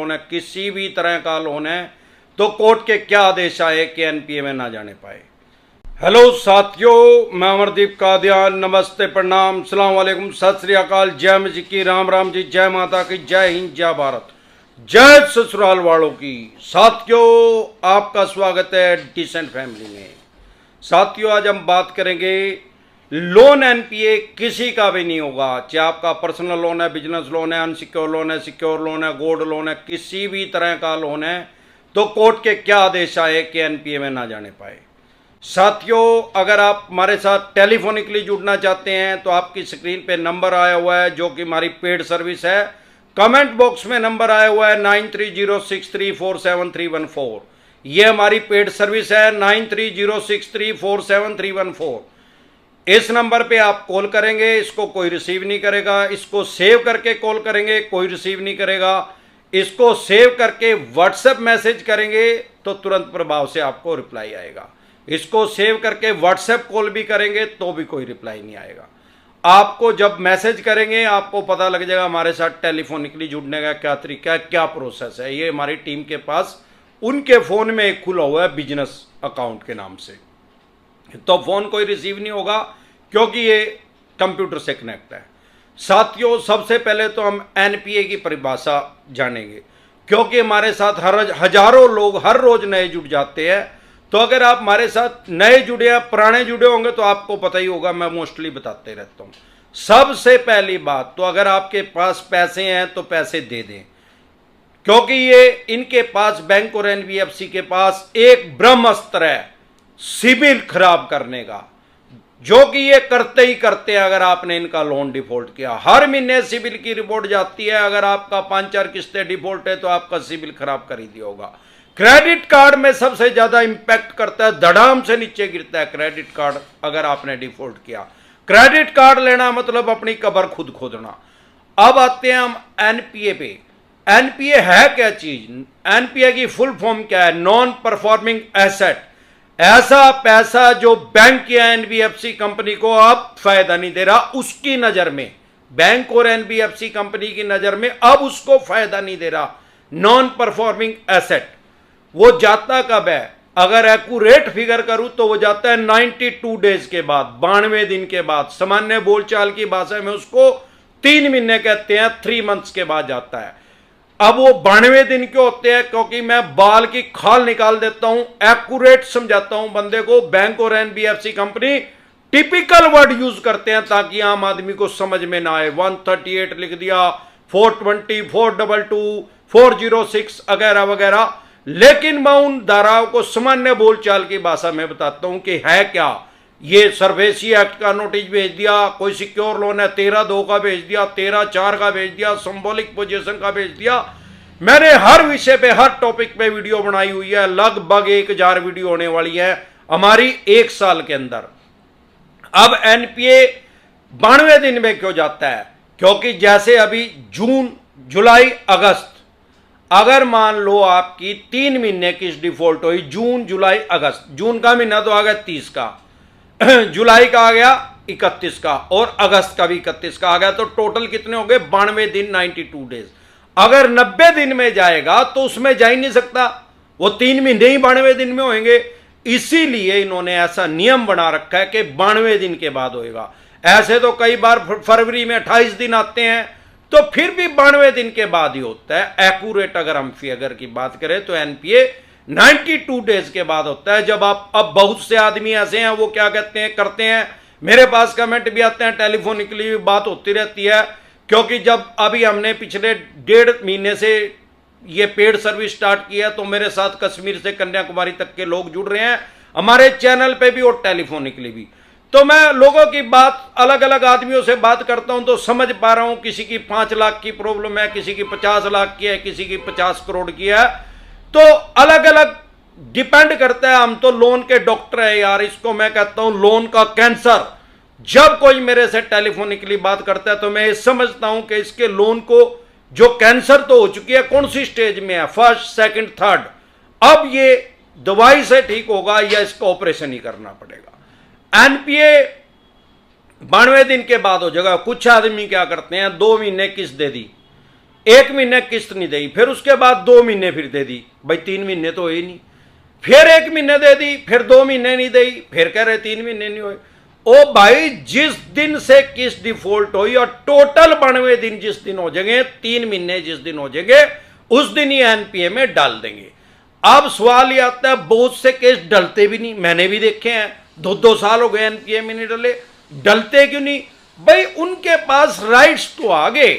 Loan है, किसी भी तरह का लोन है, तो कोर्ट के क्या आदेश आए कि एनपीए में ना जाने पाए। हेलो साथियों, मैं अमरदीप कादियान। नमस्ते, प्रणाम, सलाम वालेकुम, सत श्री अकाल, जय मजी की, राम राम जी, जय माता की, जय हिंद, जय भारत, जय ससुराल वालों की। साथियों, आपका स्वागत है डिसेंट फैमिली में। साथियों, आज हम बात करेंगे लोन एनपीए किसी का भी नहीं होगा, चाहे आपका पर्सनल लोन है, बिजनेस लोन है, अनसिक्योर लोन है, सिक्योर लोन है, गोल्ड लोन है, किसी भी तरह का लोन है, तो कोर्ट के क्या आदेश आए कि एनपीए में ना जाने पाए। साथियों, अगर आप हमारे साथ टेलीफोनिकली जुड़ना चाहते हैं तो आपकी स्क्रीन पे नंबर आया हुआ है, जो कि हमारी पेड सर्विस है। कमेंट बॉक्स में नंबर आया हुआ है 9306347314। ये हमारी पेड सर्विस है 9306347314। इस नंबर पे आप कॉल करेंगे, इसको कोई रिसीव नहीं करेगा। इसको सेव करके कॉल करेंगे, कोई रिसीव नहीं करेगा। इसको सेव करके व्हाट्सएप मैसेज करेंगे तो तुरंत प्रभाव से आपको रिप्लाई आएगा। इसको सेव करके व्हाट्सएप कॉल भी करेंगे तो भी कोई रिप्लाई नहीं आएगा। आपको जब मैसेज करेंगे आपको पता लग जाएगा हमारे साथ टेलीफोनिकली जुड़ने का क्या तरीका है, क्या प्रोसेस है। ये हमारी टीम के पास उनके फ़ोन में एक खुला हुआ है बिजनेस अकाउंट के नाम से, तो फ़ोन कोई रिसीव नहीं होगा क्योंकि ये कंप्यूटर से कनेक्ट है। साथियों, सबसे पहले तो हम एनपीए की परिभाषा जानेंगे, क्योंकि हमारे साथ हजारों लोग हर रोज नए जुड़ जाते हैं। तो अगर आप हमारे साथ नए जुड़े या पुराने जुड़े होंगे तो आपको पता ही होगा, मैं मोस्टली बताते रहता हूँ। सबसे पहली बात तो अगर आपके पास पैसे हैं तो पैसे दे दें, क्योंकि ये इनके पास, बैंक और एनबीएफसी के पास एक ब्रह्मास्त्र है सिबिल खराब करने का, जो कि ये करते ही करते हैं। अगर आपने इनका लोन डिफॉल्ट किया, हर महीने सिबिल की रिपोर्ट जाती है। अगर आपका 5-4 किस्तें डिफॉल्ट है तो आपका सिबिल खराब कर ही दिया होगा। क्रेडिट कार्ड में सबसे ज्यादा इंपैक्ट करता है, धड़ाम से नीचे गिरता है क्रेडिट कार्ड अगर आपने डिफॉल्ट किया। क्रेडिट कार्ड लेना मतलब अपनी कब्र खुद खोदना। अब आते हैं हम एनपीए पे। एनपीए है क्या चीज? एनपीए की फुल फॉर्म क्या है? Non performing asset. ऐसा पैसा जो बैंक या एनबीएफसी कंपनी को अब फायदा नहीं दे रहा, उसकी नजर में, बैंक और एनबीएफसी कंपनी की नजर में अब उसको फायदा नहीं दे रहा, नॉन परफॉर्मिंग एसेट। वो जाता कब है? अगर एक्यूरेट फिगर करूं तो वो जाता है 92 डेज के बाद, 92 दिन के बाद। सामान्य बोलचाल की भाषा में उसको 3 महीने कहते हैं, 3 मंथ्स के बाद जाता है। अब वो 92 दिन क्यों होते हैं? क्योंकि मैं बाल की खाल निकाल देता हूं, एक्यूरेट समझाता हूं बंदे को। बैंक और NBFC company typical word use करते हैं ताकि आम आदमी को समझ में ना आए। 138 लिख दिया, 420, 422, 406 वगैरह वगैरह। लेकिन मैं उन धाराओं को सामान्य बोलचाल की भाषा में बताता हूं कि है क्या। ये सर्वेसी एक्ट का नोटिस भेज दिया, कोई सिक्योर लोन है 13(2) का भेज दिया, 13(4) का भेज दिया, सिंबॉलिक पोजीशन का भेज दिया। मैंने हर विषय पे, हर टॉपिक पे वीडियो बनाई हुई है। लगभग 1000 वीडियो होने वाली है हमारी 1 साल के अंदर। अब एनपीए 92 दिन में क्यों जाता है? क्योंकि जैसे अभी जून, जुलाई, अगस्त, अगर मान लो आपकी 3 महीने की डिफॉल्ट हुई, जून, जुलाई, अगस्त। जून का महीना तो आ गया 30 का, जुलाई का आ गया 31 का, और अगस्त का भी 31 का आ गया, तो टोटल कितने हो गए? 92 दिन, 92 डेज। अगर 90 दिन में जाएगा तो उसमें जा ही नहीं सकता, वो 3 महीने ही 92 दिन में होंगे। इसीलिए इन्होंने ऐसा नियम बना रखा है कि 92 दिन के बाद होएगा। ऐसे तो कई बार फरवरी में 28 दिन आते हैं, तो फिर भी 92 दिन के बाद ही होता है। एक्यूरेट अगर हम फिगर की बात करें तो एनपीए 92 डेज के बाद होता है। जब आप, अब बहुत से आदमी ऐसे हैं वो क्या कहते हैं, करते हैं, मेरे पास कमेंट भी आते हैं, टेलीफोनिकली बात होती रहती है। क्योंकि जब अभी हमने पिछले 1.5 महीने से ये पेड सर्विस स्टार्ट की है, तो मेरे साथ कश्मीर से कन्याकुमारी तक के लोग जुड़ रहे हैं हमारे चैनल पे भी और टेलीफोनिकली भी। तो मैं लोगों की बात, अलग अलग आदमियों से बात करता हूं तो समझ पा रहा हूं, किसी की 5 लाख की प्रॉब्लम है, किसी की 50 लाख की है, किसी की 50 करोड़ की है। तो अलग अलग डिपेंड करता है। हम तो लोन के डॉक्टर है यार, इसको मैं कहता हूं लोन का कैंसर। जब कोई मेरे से टेलीफोनिकली बात करता है तो मैं ये समझता हूं कि इसके लोन को, जो कैंसर तो हो चुकी है, कौन सी स्टेज में है, 1st, 2nd, 3rd, अब ये दवाई से ठीक होगा या इसका ऑपरेशन ही करना पड़ेगा। एनपीए 92 दिन के बाद हो जाएगा। कुछ आदमी क्या करते हैं, 2 महीने किस्त दे दी, 1 महीने किस्त नहीं दी, फिर उसके बाद 2 महीने फिर दे दी, भाई 3 महीने तो हुए नहीं, फिर 1 महीने दे दी, फिर 2 महीने नहीं दी, फिर कह रहे 3 महीने नहीं हुए। ओ भाई, जिस दिन से किस्त डिफॉल्ट हुई और टोटल 92 दिन जिस दिन हो जाएंगे, 3 महीने जिस दिन हो जाएंगे, उस दिन ही एनपीए में डाल देंगे। अब सवाल ये आता है, बहुत से केस डलते भी नहीं, मैंने भी देखे हैं, 2-2 साल हो गए एनपीए में नहीं डले, डलते क्यों नहीं? भाई उनके पास राइट्स तो आ गए,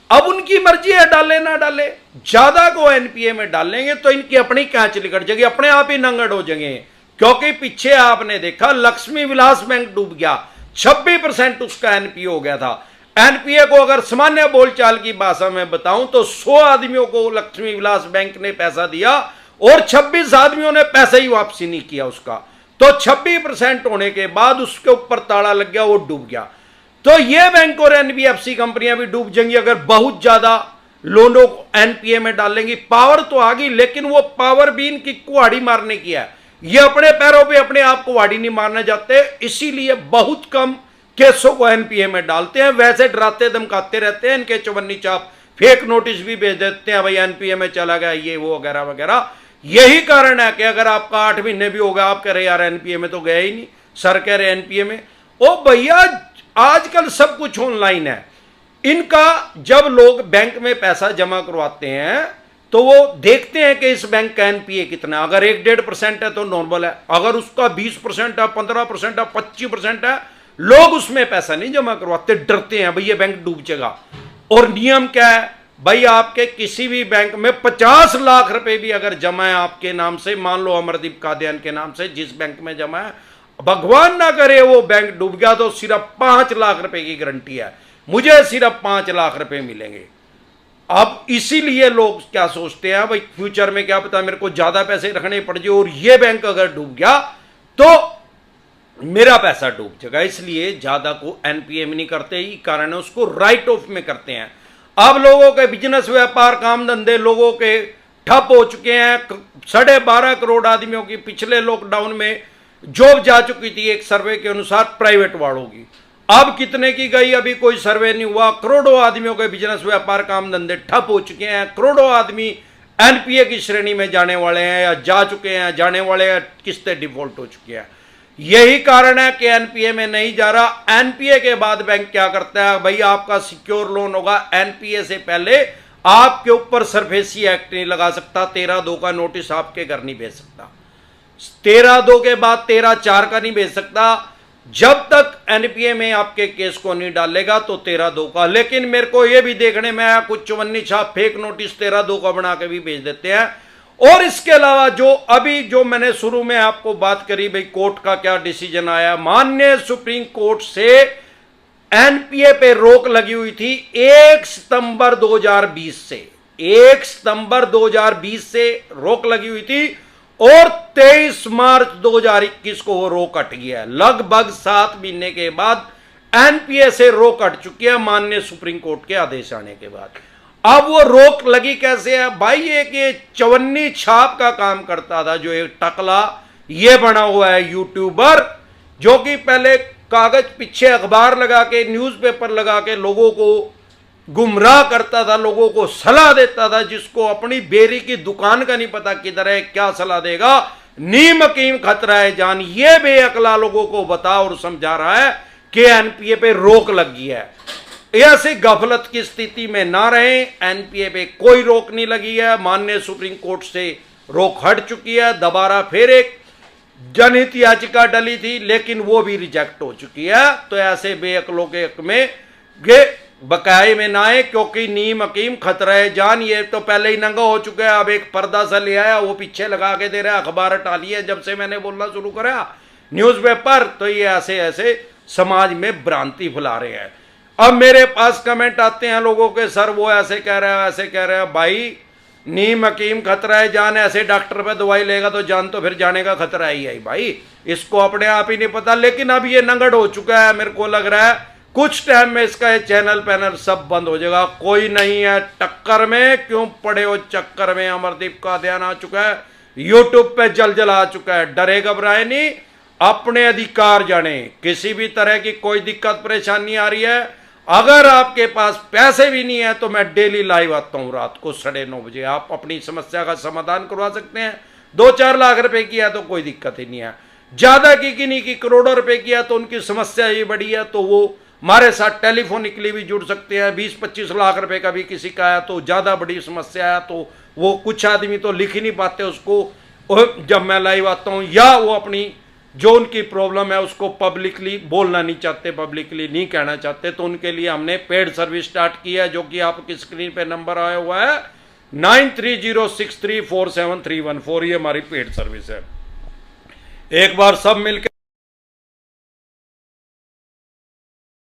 अब उनकी मर्जी है डाले ना डाले। ज्यादा को एनपीए में डालेंगे तो इनकी अपनी कैच निकट जाएगी, अपने आप ही नंगड़ हो जाएंगे। क्योंकि पीछे आपने देखा लक्ष्मी विलास बैंक डूब गया, 26% उसका एनपीए हो गया था। एनपीए को अगर सामान्य बोलचाल की भाषा में बताऊं तो 100 आदमियों को लक्ष्मी विलास बैंक ने पैसा दिया और 26 आदमियों ने पैसा ही वापसी नहीं किया उसका, तो 26% होने के बाद उसके ऊपर ताला लग गया, वो डूब गया। तो ये बैंक और एनबीएफसी कंपनियां भी डूब जाएंगी अगर बहुत ज्यादा लोनों को एनपीए में डालेंगी। पावर तो आ गई, लेकिन वो पावर भी इनकी कुहाड़ी मारने की है, ये अपने पैरों पे अपने आप कुहाड़ी नहीं मारने जाते, इसीलिए बहुत कम केसों को एनपीए में डालते हैं। वैसे डराते धमकाते रहते हैं, इनके चवन्नी चाप फेक नोटिस भी भेज देते हैं, भाई एनपीए में चला गया ये वो वगैरह वगैरह। यही कारण है कि अगर आपका 8 महीने भी हो गया, आप कह रहे यार एनपीए में तो गया ही नहीं, सर कह रहे एनपीए में। ओ भैया, आजकल सब कुछ ऑनलाइन है। इनका जब लोग बैंक में पैसा जमा करवाते हैं तो वो देखते हैं कि इस बैंक का एनपीए कितना, अगर 1-1.5% है तो नॉर्मल है, अगर उसका 20% है, 15% है, 25% है, लोग उसमें पैसा नहीं जमा करवाते, डरते हैं भाई ये बैंक डूब जाएगा। और नियम क्या है भाई, आपके किसी भी बैंक में 50 लाख रुपए भी अगर जमा है आपके नाम से, मान लो अमरदीप कादियान के नाम से जिस बैंक में जमा है, भगवान ना करे वो बैंक डूब गया तो सिर्फ 5 लाख रुपए की गारंटी है, मुझे सिर्फ 5 लाख रुपए मिलेंगे। अब इसीलिए लोग क्या सोचते हैं, भाई फ्यूचर में क्या पता मेरे को ज्यादा पैसे रखने पड़ जाए और ये बैंक अगर डूब गया तो मेरा पैसा डूब जाएगा, इसलिए ज्यादा को एनपीए में नहीं करते, ही कारण है उसको राइट ऑफ में करते हैं। अब लोगों के बिजनेस व्यापार काम धंधे लोगों के ठप हो चुके हैं। 12.5 करोड़ आदमियों की पिछले लॉकडाउन में जॉब जा चुकी थी एक सर्वे के अनुसार प्राइवेट वालों की, अब कितने की गई अभी कोई सर्वे नहीं हुआ। करोड़ों आदमियों के बिजनेस व्यापार काम धंधे ठप हो चुके हैं, करोड़ों आदमी एनपीए की श्रेणी में जाने वाले हैं या जा चुके हैं, जाने वाले हैं, किस्तें डिफॉल्ट हो चुकी हैं। यही कारण है कि एनपीए में नहीं जा रहा। एनपीए के बाद बैंक क्या करता है, भाई आपका सिक्योर लोन होगा, एनपीए से पहले आपके ऊपर सरफेसी एक्ट नहीं लगा सकता, 13(2) का नोटिस आपके घर नहीं भेज सकता, 13(2) के बाद 13(4) का नहीं भेज सकता, जब तक एनपीए में आपके केस को नहीं डालेगा तो 13(2) का। लेकिन मेरे को यह भी देखने में आया कुछ चवन्नी छाप फेक नोटिस 13(2) का बना के भी भेज देते हैं। और इसके अलावा जो मैंने शुरू में आपको बात करी, भाई कोर्ट का क्या डिसीजन आया, माननीय सुप्रीम कोर्ट से एनपीए पे रोक लगी हुई थी 1 सितंबर 2020 से, 1 सितंबर 2020 से रोक लगी हुई थी और 23 मार्च 2021 को वो रोक हट गया है। लगभग 7 महीने के बाद एनपीए से रोक हट चुकी है माननीय सुप्रीम कोर्ट के आदेश आने के बाद। अब वो रोक लगी कैसे है भाई, ये चवन्नी छाप का काम करता था जो एक टकला ये बना हुआ है यूट्यूबर, जो कि पहले कागज पीछे अखबार लगा के न्यूज़पेपर लगा के लोगों को गुमराह करता था, लोगों को सलाह देता था, जिसको अपनी बेरी की दुकान का नहीं पता किधर है, क्या सलाह देगा, नीम हकीम खतरा है जान, ये बेअकला लोगों को बता और समझा रहा है कि एनपीए पे रोक लगी है। ऐसी गफलत की स्थिति में ना रहे, एनपीए पे कोई रोक नहीं लगी है, माननीय सुप्रीम कोर्ट से रोक हट चुकी है। दोबारा फिर एक जनहित याचिका डली थी लेकिन वो भी रिजेक्ट हो चुकी है। तो ऐसे बेअकलों के हक में ये बकाये में ना आए, क्योंकि नीम हकीम खतरा है जान, ये तो पहले ही नंगा हो चुका है, अब एक पर्दा सा ले आया वो पीछे लगा के दे रहा है, अखबार हटा लिया जब से मैंने बोलना शुरू करा न्यूज़पेपर। तो ये ऐसे ऐसे समाज में भ्रांति फैला रहे हैं। अब मेरे पास कमेंट आते हैं लोगों के, सर वो ऐसे कह रहा है ऐसे कह रहा है। भाई नीम हकीम खतरा है जान, ऐसे डॉक्टर पे दवाई लेगा तो जान तो फिर जाने का खतरा ही है भाई, इसको अपने आप ही नहीं पता। लेकिन अब ये नंगड़ हो चुका है, मेरे को लग रहा है कुछ टाइम में इसका ये चैनल पैनल सब बंद हो जाएगा, कोई नहीं है टक्कर में, क्यों पड़े हो चक्कर में। अमरदीप का ध्यान आ चुका है, यूट्यूब पे जल आ चुका है, डरे घबराए नहीं, अपने अधिकार जाने। किसी भी तरह की कोई दिक्कत परेशानी आ रही है, अगर आपके पास पैसे भी नहीं है तो मैं डेली लाइव आता हूं रात को 9:30 बजे। आप अपनी समस्या का समाधान करवा सकते हैं। 2-4 लाख रुपए किया तो कोई दिक्कत ही नहीं है। ज्यादा की नहीं की करोड़ों रुपए किया तो उनकी समस्या ये बड़ी है तो वो हमारे साथ टेलीफोनिकली भी जुड़ सकते हैं। 20-25 लाख रुपए का भी किसी का है तो ज्यादा बड़ी समस्या है तो वो कुछ आदमी तो लिख ही नहीं पाते उसको जब मैं लाइव आता हूं, या वो अपनी जो उनकी प्रॉब्लम है उसको पब्लिकली बोलना नहीं चाहते, पब्लिकली नहीं कहना चाहते, तो उनके लिए हमने पेड सर्विस स्टार्ट किया है जो कि आपकी स्क्रीन पे नंबर आया हुआ है 9306347314। ये हमारी पेड सर्विस है। एक बार सब मिलकर